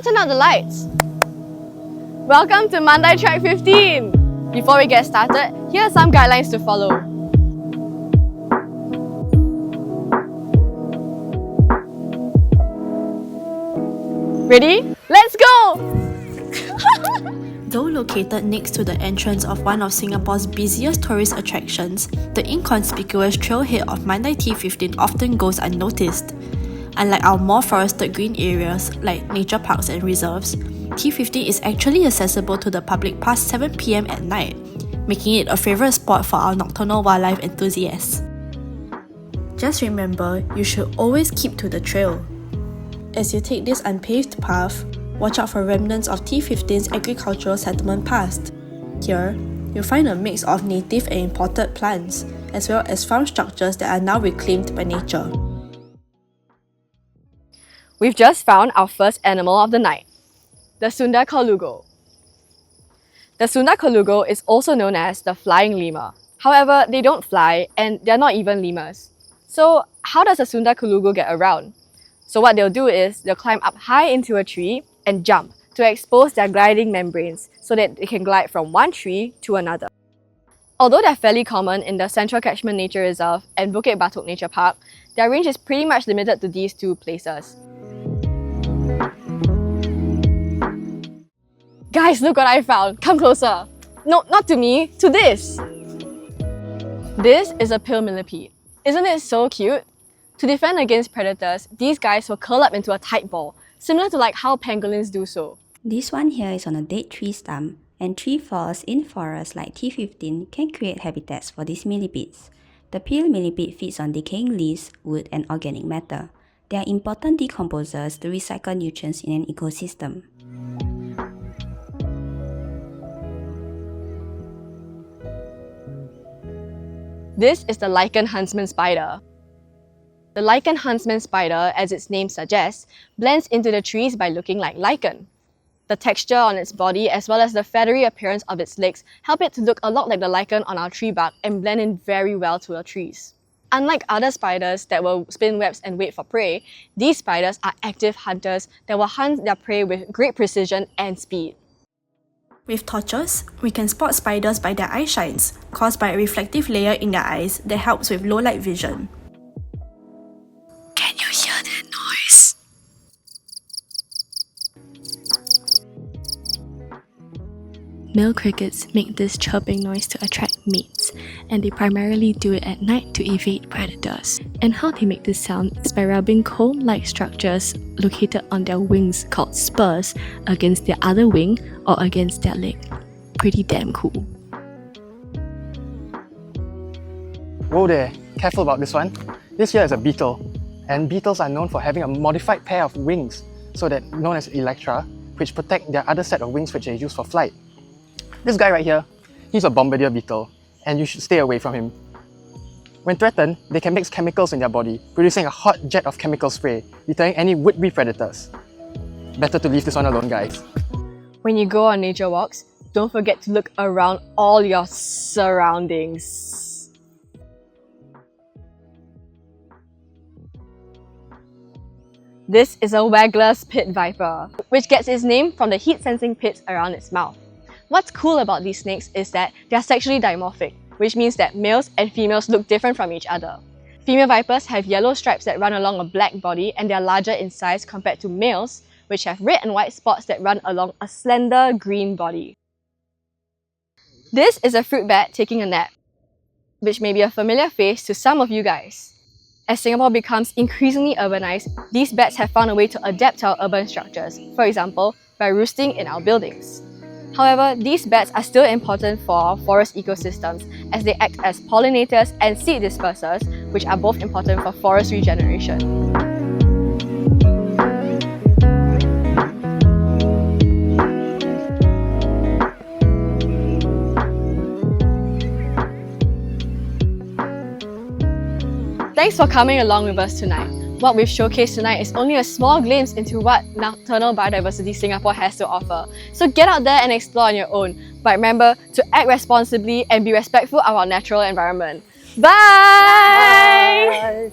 turn out the lights? Welcome to Mandai Track 15! Before we get started, here are some guidelines to follow. Ready? Let's go! Though located next to the entrance of one of Singapore's busiest tourist attractions, the inconspicuous trailhead of Mandai T15 often goes unnoticed. Unlike our more forested green areas like nature parks and reserves, T15 is actually accessible to the public past 7 PM at night, making it a favourite spot for our nocturnal wildlife enthusiasts. Just remember, you should always keep to the trail. As you take this unpaved path, watch out for remnants of T15's agricultural settlement past. Here, you'll find a mix of native and imported plants, as well as farm structures that are now reclaimed by nature. We've just found our first animal of the night, the Sunda Colugo. The Sunda Colugo is also known as the flying lemur. However, they don't fly and they're not even lemurs. So how does a Sunda Colugo get around? So what they'll do is they'll climb up high into a tree and jump to expose their gliding membranes so that they can glide from one tree to another. Although they're fairly common in the Central Catchment Nature Reserve and Bukit Batok Nature Park, their range is pretty much limited to these two places. Guys, look what I found! Come closer! No, not to me, to this! This is a pill millipede. Isn't it so cute? To defend against predators, these guys will curl up into a tight ball, similar to like how pangolins do so. This one here is on a dead tree stump, and tree falls in forests like T15 can create habitats for these millipedes. The pill millipede feeds on decaying leaves, wood, and organic matter. They are important decomposers to recycle nutrients in an ecosystem. This is the lichen huntsman spider. The lichen huntsman spider, as its name suggests, blends into the trees by looking like lichen. The texture on its body as well as the feathery appearance of its legs help it to look a lot like the lichen on our tree bark and blend in very well to our trees. Unlike other spiders that will spin webs and wait for prey, these spiders are active hunters that will hunt their prey with great precision and speed. With torches, we can spot spiders by their eye shines, caused by a reflective layer in their eyes that helps with low light vision. Can you hear that noise? Male crickets make this chirping noise to attract mates, and they primarily do it at night to evade predators. And how they make this sound is by rubbing comb-like structures located on their wings called spurs against their other wing or against their leg. Pretty damn cool. Whoa there, careful about this one. This here is a beetle, and beetles are known for having a modified pair of wings, known as elytra, which protect their other set of wings which they use for flight. This guy right here, he's a bombardier beetle, and you should stay away from him. When threatened, they can mix chemicals in their body, producing a hot jet of chemical spray, deterring any would-be predators. Better to leave this one alone, guys. When you go on nature walks, don't forget to look around all your surroundings. This is a Wagler's pit viper, which gets its name from the heat-sensing pits around its mouth. What's cool about these snakes is that they are sexually dimorphic, which means that males and females look different from each other. Female vipers have yellow stripes that run along a black body and they are larger in size compared to males, which have red and white spots that run along a slender green body. This is a fruit bat taking a nap, which may be a familiar face to some of you guys. As Singapore becomes increasingly urbanized, these bats have found a way to adapt to our urban structures, for example, by roosting in our buildings. However, these bats are still important for our forest ecosystems as they act as pollinators and seed dispersers, which are both important for forest regeneration. Thanks for coming along with us tonight. What we've showcased tonight is only a small glimpse into what Nocturnal Biodiversity Singapore has to offer. So get out there and explore on your own. But remember to act responsibly and be respectful of our natural environment. Bye! Bye.